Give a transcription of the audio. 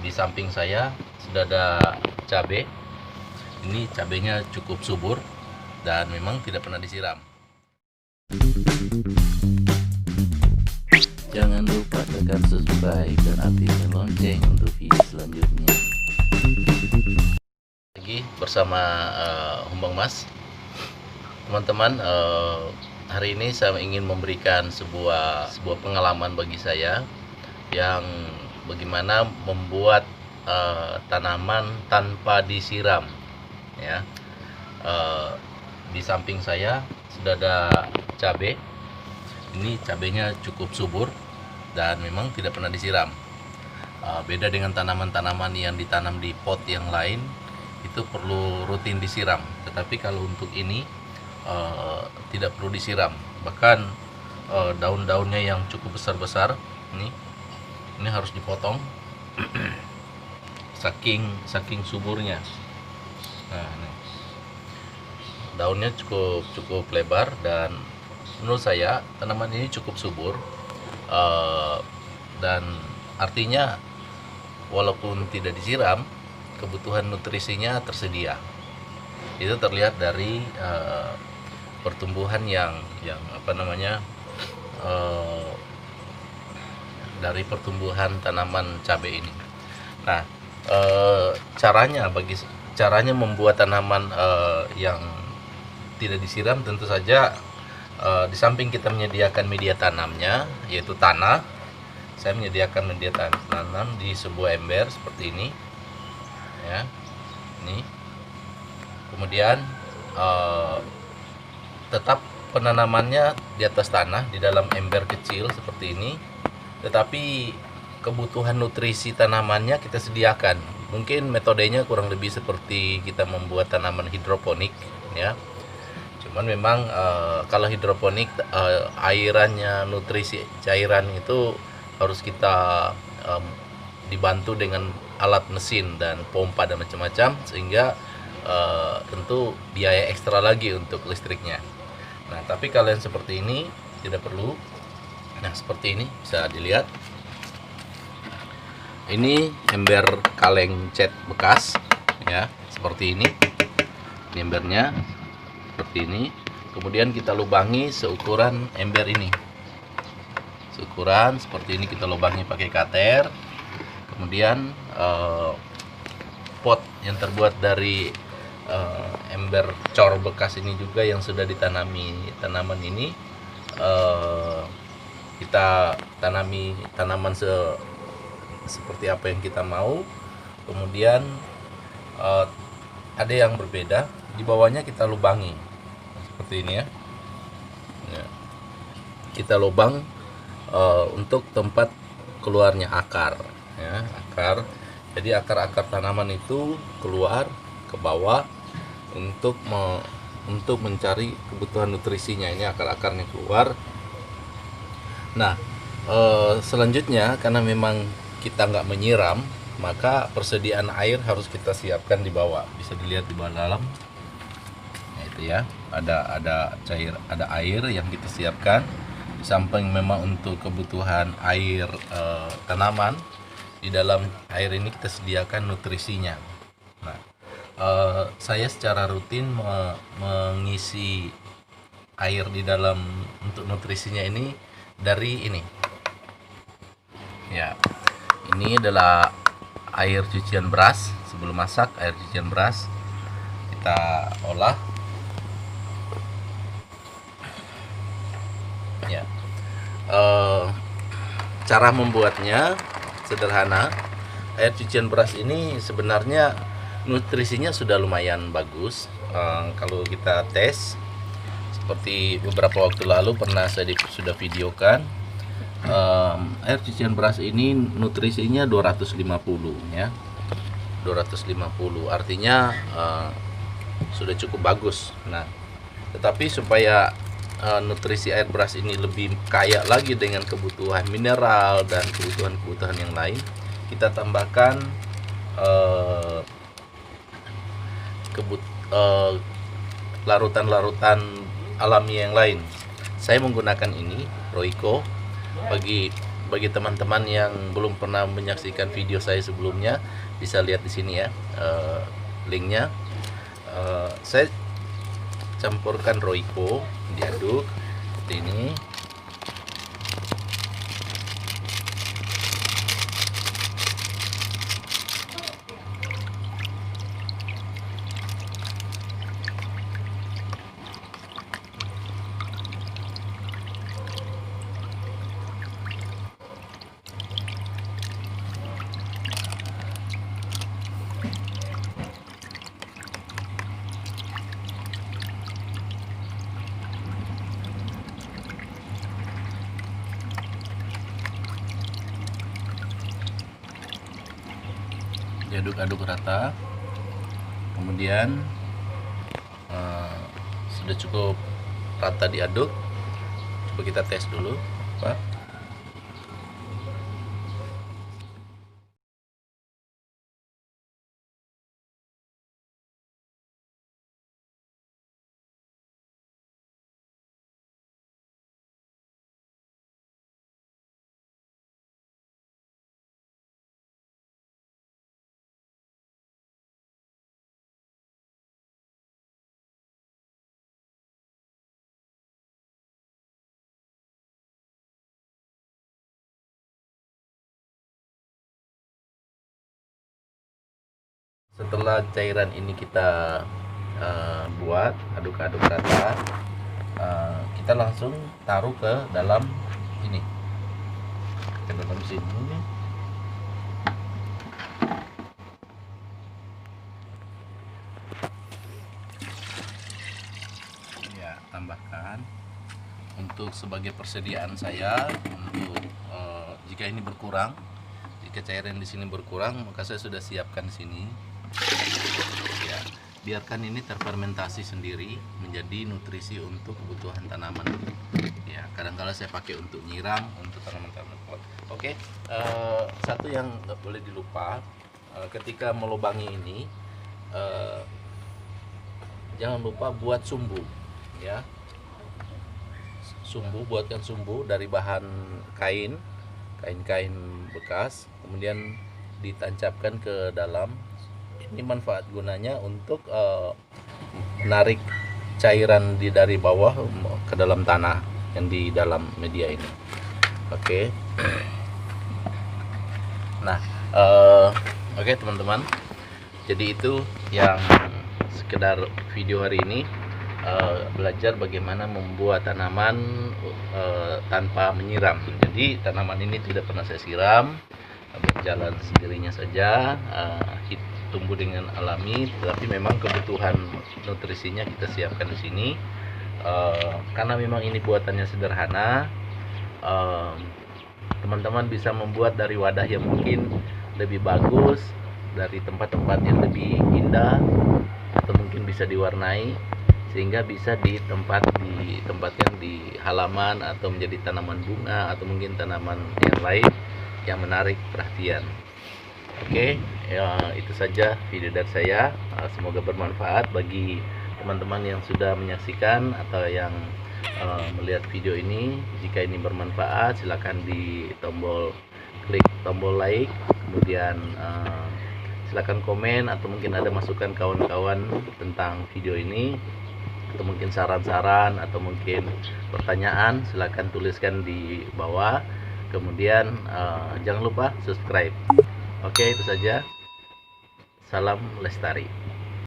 Di samping saya sudah ada cabai. Ini cabainya cukup subur dan memang tidak pernah disiram. Jangan lupa tekan subscribe dan aktifkan lonceng untuk video selanjutnya. Lagi bersama Humbang Mas. Teman-teman, hari ini saya ingin memberikan sebuah pengalaman bagi saya yang bagaimana membuat tanaman tanpa disiram, ya. Di samping saya sudah ada cabai. Ini cabainya cukup subur dan memang tidak pernah disiram. Beda dengan tanaman-tanaman yang ditanam di pot yang lain, itu perlu rutin disiram. Tetapi kalau untuk ini tidak perlu disiram. Bahkan daun-daunnya yang cukup besar-besar ini harus dipotong saking suburnya. Nah, ini daunnya cukup lebar dan menurut saya tanaman ini cukup subur, dan artinya walaupun tidak disiram, kebutuhan nutrisinya tersedia. Itu terlihat dari pertumbuhan yang dari pertumbuhan tanaman cabai ini. Nah, caranya membuat tanaman yang tidak disiram tentu saja, di samping kita menyediakan media tanamnya yaitu tanah, saya menyediakan media tanam di sebuah ember seperti ini, ya. Ini kemudian tetap penanamannya di atas tanah di dalam ember kecil seperti ini, tetapi kebutuhan nutrisi tanamannya kita sediakan. Mungkin metodenya kurang lebih seperti kita membuat tanaman hidroponik, ya. Cuman memang kalau hidroponik, airannya, nutrisi cairan itu harus kita dibantu dengan alat mesin dan pompa dan macam-macam, sehingga tentu biaya ekstra lagi untuk listriknya. Nah, tapi kalau yang seperti ini tidak perlu. Nah, seperti ini bisa dilihat. Ini ember kaleng cat bekas, ya, seperti ini. Ini embernya seperti ini. Kemudian kita lubangi seukuran ember ini. Seukuran seperti ini kita lubangi pakai kater. Kemudian pot yang terbuat dari ember cor bekas ini juga yang sudah ditanami tanaman ini, kita tanami tanaman seperti apa yang kita mau. Kemudian ada yang berbeda, di bawahnya kita lubangi seperti ini, ya. Kita lubang untuk tempat keluarnya akar, ya, akar. Jadi akar-akar tanaman itu keluar ke bawah untuk mencari kebutuhan nutrisinya. Ini akar-akarnya keluar. Nah, selanjutnya karena memang kita nggak menyiram, maka persediaan air harus kita siapkan di bawah. Bisa dilihat di bawah dalam. Nah, itu ya, ada air yang kita siapkan. Di samping memang untuk kebutuhan air tanaman, di dalam air ini kita sediakan nutrisinya. Nah, saya secara rutin mengisi air di dalam untuk nutrisinya ini dari ini, ya. Ini adalah air cucian beras. Sebelum masak, air cucian beras kita olah, ya. Cara membuatnya sederhana. Air cucian beras ini sebenarnya nutrisinya sudah lumayan bagus. Kalau kita tes, seperti beberapa waktu lalu pernah saya sudah videokan, air cucian beras ini nutrisinya 250, ya. 250 artinya sudah cukup bagus. Nah, tetapi supaya nutrisi air beras ini lebih kaya lagi dengan kebutuhan mineral dan kebutuhan yang lain, kita tambahkan larutan alami yang lain. Saya menggunakan ini Royco. Bagi bagi teman-teman yang belum pernah menyaksikan video saya sebelumnya, bisa lihat di sini ya, linknya. Saya campurkan Royco, diaduk seperti ini. Diaduk-aduk rata, kemudian sudah cukup rata diaduk, coba kita tes dulu, Pak. Setelah cairan ini kita buat, aduk-aduk rata, kita langsung taruh ke dalam ini, ke dalam sini. Ya, tambahkan untuk sebagai persediaan saya untuk jika ini berkurang, jika cairan di sini berkurang, maka saya sudah siapkan di sini. Ya, biarkan ini terfermentasi sendiri menjadi nutrisi untuk kebutuhan tanaman. Ya, kadang-kala saya pakai untuk nyiram untuk tanaman-tanaman pot. Oke, satu yang nggak boleh dilupa ketika melubangi ini, jangan lupa buat sumbu, ya. Sumbu, buatkan sumbu dari bahan kain bekas, kemudian ditancapkan ke dalam. Ini manfaat gunanya untuk menarik cairan dari bawah ke dalam tanah yang di dalam media ini. Oke. Nah, oke teman-teman. Jadi itu yang sekedar video hari ini, belajar bagaimana membuat tanaman tanpa menyiram. Jadi tanaman ini tidak pernah saya siram, berjalan sendirinya saja, tumbuh dengan alami, tapi memang kebutuhan nutrisinya kita siapkan di sini. Karena memang ini buatannya sederhana, teman-teman bisa membuat dari wadah yang mungkin lebih bagus, dari tempat-tempat yang lebih indah, atau mungkin bisa diwarnai sehingga bisa ditempatkan di halaman atau menjadi tanaman bunga atau mungkin tanaman yang lain yang menarik perhatian. Oke, ya, itu saja video dari saya. Semoga bermanfaat bagi teman-teman yang sudah menyaksikan atau yang melihat video ini. Jika ini bermanfaat, silakan klik tombol like, kemudian silakan komen atau mungkin ada masukan kawan-kawan tentang video ini, atau mungkin saran-saran atau mungkin pertanyaan, silakan tuliskan di bawah. Kemudian jangan lupa subscribe. Oke, itu saja. Salam lestari.